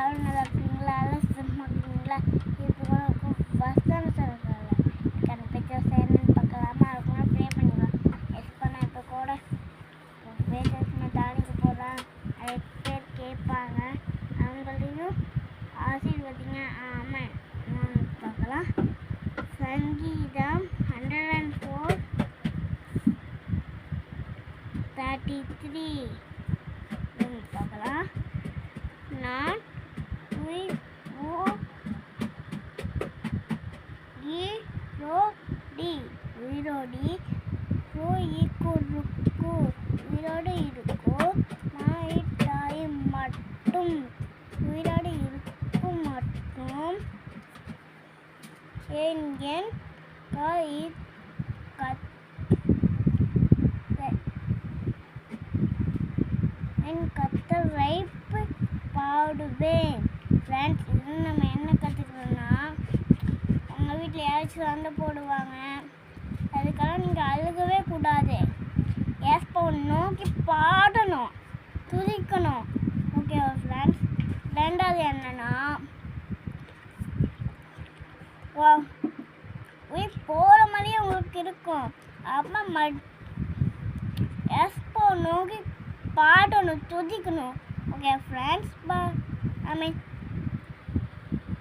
எல்லாரும் நல்லா இருக்கீங்களா? எல்லாம் சும்மா இருக்கீங்களா? இப்போ ஃபஸ்ட் எனக்கு அந்த பிக்சர் சேர்ந்து பார்க்கலாமா? அதுக்குலாம் ப்ளே பண்ணிக்கலாம். எஸ் பண்ண இப்போ கூட பேச தானிக்கு போகலாம். நிறைய பேர் கேட்பாங்க, அவங்களையும் ஆசீர்வதிங்க. ஆமாம், பார்க்கலாம். சங்கீதம் 104:33 பார்க்கலாம். நான் உயிரோடி உயிரோடு இருக்கும் தாய் மட்டும் உயிரோடு இருக்கும் மட்டும் என் கத்தரை பாடுவேன். ஃப்ரெண்ட்ஸ், இது நம்ம என்ன கற்றுக்கணும்னா, உங்கள் வீட்டில் யாராச்சும் சண்டை போடுவாங்க, அதுக்கெல்லாம் நீங்கள் அழுகவே கூடாது. ஏசப்பாவை நோக்கி பாடணும், துதிக்கணும். ஓகேவா ஃப்ரெண்ட்ஸ்? ரெண்டாவது என்னன்னா, உயிர் போகிற மாதிரியே உங்களுக்கு இருக்கும். அப்போ ஏசப்பாவை நோக்கி பாடணும், துதிக்கணும். ஓகே ஃப்ரெண்ட்ஸ், நம்ம